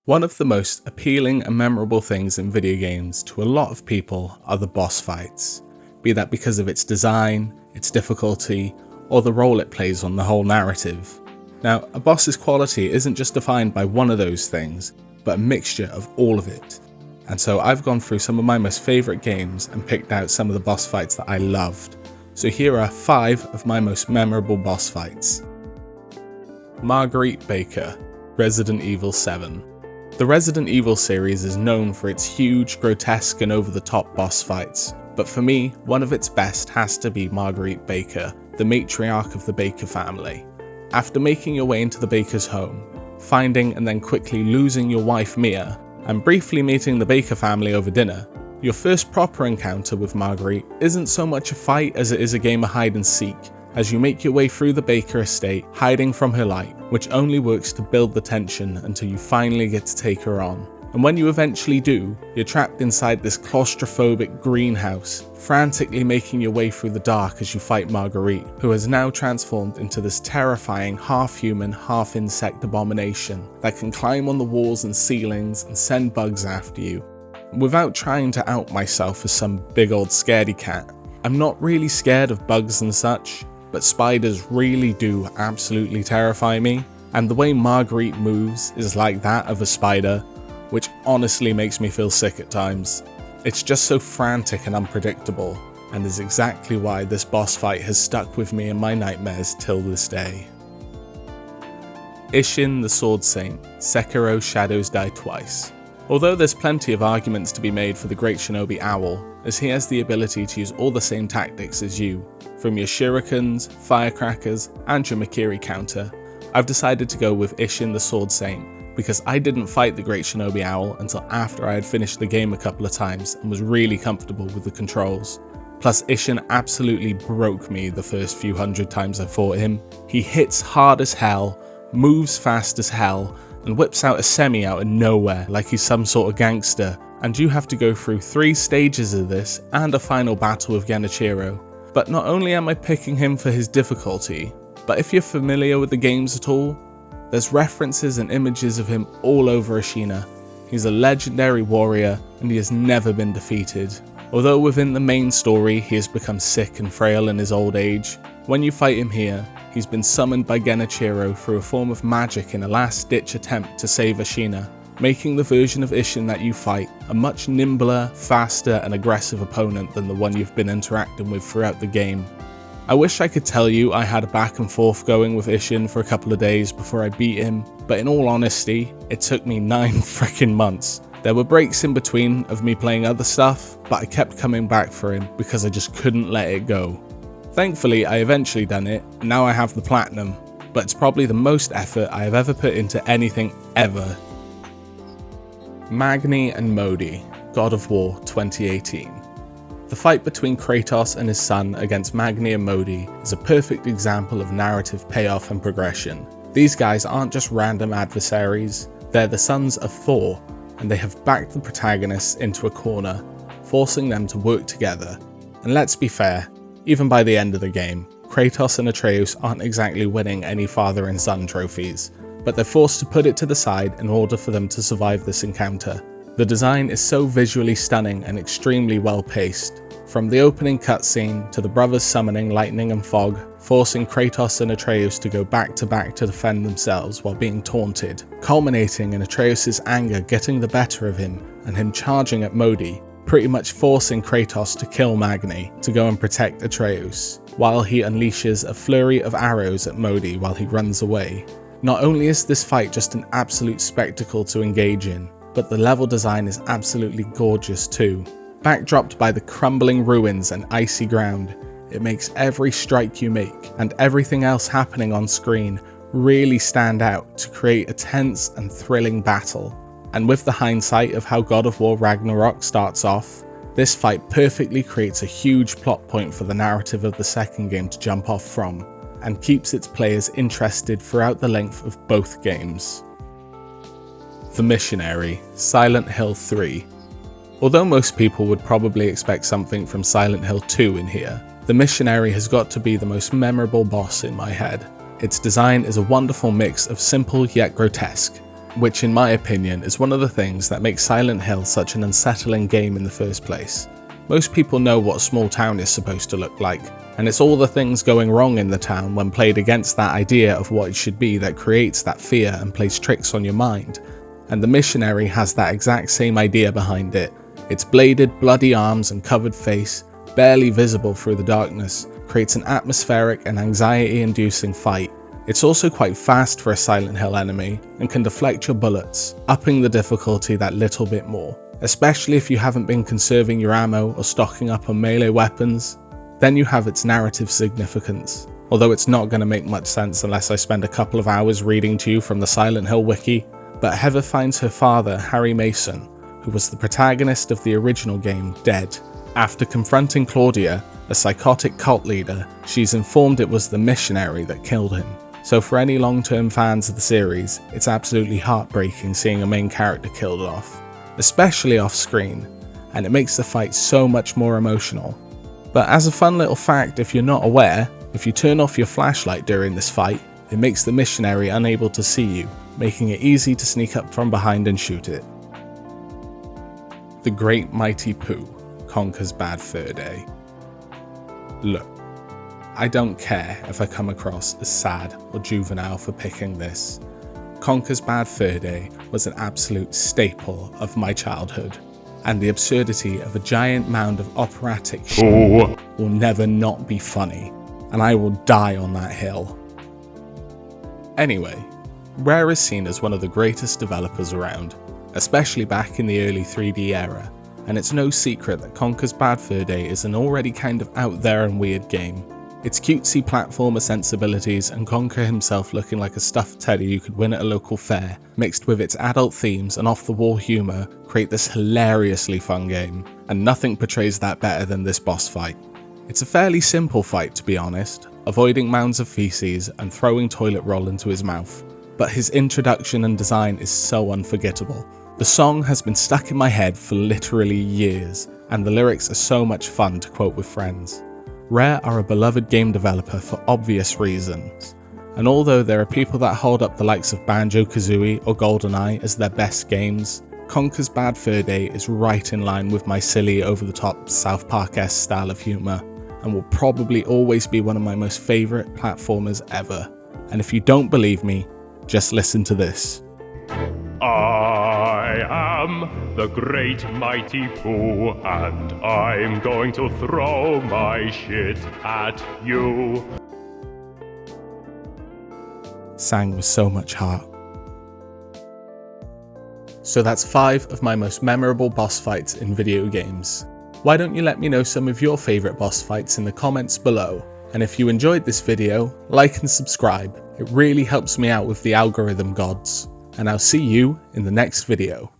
One of the most appealing and memorable things in video games to a lot of people are the boss fights, be that because of its design, its difficulty, or the role it plays on the whole narrative. Now, a boss's quality isn't just defined by one of those things, but a mixture of all of it. And so I've gone through some of my most favourite games and picked out some of the boss fights that I loved. So here are 5 of my most memorable boss fights. Marguerite Baker, Resident Evil 7. The Resident Evil series is known for its huge, grotesque and over-the-top boss fights, but for me, one of its best has to be Marguerite Baker, the matriarch of the Baker family. After making your way into the Baker's home, finding and then quickly losing your wife Mia, and briefly meeting the Baker family over dinner, your first proper encounter with Marguerite isn't so much a fight as it is a game of hide and seek, as you make your way through the Baker estate, hiding from her light, which only works to build the tension until you finally get to take her on. And when you eventually do, you're trapped inside this claustrophobic greenhouse, frantically making your way through the dark as you fight Marguerite, who has now transformed into this terrifying half-human, half-insect abomination that can climb on the walls and ceilings and send bugs after you. Without trying to out myself as some big old scaredy cat, I'm not really scared of bugs and such, but spiders really do absolutely terrify me, and the way Marguerite moves is like that of a spider, which honestly makes me feel sick at times. It's just so frantic and unpredictable, and is exactly why this boss fight has stuck with me in my nightmares till this day. Ishin the Sword Saint, Sekiro Shadows Die Twice. Although there's plenty of arguments to be made for the great shinobi Owl, as he has the ability to use all the same tactics as you, from your shurikens, firecrackers, and your Mikiri counter, I've decided to go with Ishin the Sword Saint, because I didn't fight the great shinobi Owl until after I had finished the game a couple of times and was really comfortable with the controls. Plus, Ishin absolutely broke me the first few hundred times I fought him. He hits hard as hell, moves fast as hell, and whips out a semi out of nowhere like he's some sort of gangster, and you have to go through 3 stages of this and a final battle with Genichiro. But not only am I picking him for his difficulty, but if you're familiar with the games at all, there's references and images of him all over Ashina. He's a legendary warrior and he has never been defeated. Although within the main story he has become sick and frail in his old age, when you fight him here, he's been summoned by Genichiro through a form of magic in a last-ditch attempt to save Ashina, making the version of Ishin that you fight a much nimbler, faster and aggressive opponent than the one you've been interacting with throughout the game. I wish I could tell you I had a back and forth going with Ishin for a couple of days before I beat him, but in all honesty, it took me 9 freaking months. There were breaks in between of me playing other stuff, but I kept coming back for him because I just couldn't let it go. Thankfully, I eventually done it, and now I have the platinum, but it's probably the most effort I have ever put into anything ever. Magni and Modi, God of War 2018. The fight between Kratos and his son against Magni and Modi is a perfect example of narrative payoff and progression. These guys aren't just random adversaries, they're the sons of Thor, and they have backed the protagonists into a corner, forcing them to work together. And let's be fair, even by the end of the game, Kratos and Atreus aren't exactly winning any father and son trophies, but they're forced to put it to the side in order for them to survive this encounter. The design is so visually stunning and extremely well paced, from the opening cutscene to the brothers summoning lightning and fog, forcing Kratos and Atreus to go back to back to defend themselves while being taunted, culminating in Atreus' anger getting the better of him and him charging at Modi, pretty much forcing Kratos to kill Magni to go and protect Atreus, while he unleashes a flurry of arrows at Modi while he runs away. Not only is this fight just an absolute spectacle to engage in, but the level design is absolutely gorgeous too. Backdropped by the crumbling ruins and icy ground, it makes every strike you make and everything else happening on screen really stand out to create a tense and thrilling battle. And with the hindsight of how God of War Ragnarok starts off, this fight perfectly creates a huge plot point for the narrative of the second game to jump off from, and keeps its players interested throughout the length of both games. The Missionary, Silent Hill 3. Although most people would probably expect something from Silent Hill 2 in here, the Missionary has got to be the most memorable boss in my head. Its design is a wonderful mix of simple yet grotesque, which in my opinion is one of the things that makes Silent Hill such an unsettling game in the first place. Most people know what a small town is supposed to look like, and it's all the things going wrong in the town when played against that idea of what it should be that creates that fear and plays tricks on your mind. And the missionary has that exact same idea behind it. Its bladed, bloody arms and covered face, barely visible through the darkness, creates an atmospheric and anxiety-inducing fight. It's also quite fast for a Silent Hill enemy and can deflect your bullets, upping the difficulty that little bit more. Especially if you haven't been conserving your ammo or stocking up on melee weapons. Then you have its narrative significance, although it's not going to make much sense unless I spend a couple of hours reading to you from the Silent Hill wiki. But Heather finds her father, Harry Mason, who was the protagonist of the original game, dead. After confronting Claudia, a psychotic cult leader, she's informed it was the missionary that killed him. So for any long-term fans of the series, it's absolutely heartbreaking seeing a main character killed off, especially off screen, and it makes the fight so much more emotional. But as a fun little fact, if you're not aware, if you turn off your flashlight during this fight, it makes the missionary unable to see you, making it easy to sneak up from behind and shoot it. The Great Mighty Pooh, Conkers Bad Fur Day. Look, I don't care if I come across as sad or juvenile for picking this. Conkers Bad Fur Day was an absolute staple of my childhood, and the absurdity of a giant mound of operatic shit will never not be funny, and I will die on that hill. Anyway, Rare is seen as one of the greatest developers around, especially back in the early 3D era, and it's no secret that Conkers Bad Fur Day is an already kind of out there and weird game. Its cutesy platformer sensibilities and Conker himself looking like a stuffed teddy you could win at a local fair, mixed with its adult themes and off-the-wall humour, create this hilariously fun game, and nothing portrays that better than this boss fight. It's a fairly simple fight to be honest, avoiding mounds of feces and throwing toilet roll into his mouth, but his introduction and design is so unforgettable. The song has been stuck in my head for literally years, and the lyrics are so much fun to quote with friends. Rare are a beloved game developer for obvious reasons, and although there are people that hold up the likes of Banjo-Kazooie or GoldenEye as their best games, Conkers Bad Fur Day is right in line with my silly, over-the-top South Park-esque style of humour, and will probably always be one of my most favourite platformers ever. And if you don't believe me, just listen to this. I am the Great Mighty Pooh, and I'm going to throw my shit at you. Sang with so much heart. So that's 5 of my most memorable boss fights in video games. Why don't you let me know some of your favourite boss fights in the comments below? And if you enjoyed this video, like and subscribe. It really helps me out with the algorithm gods. And I'll see you in the next video.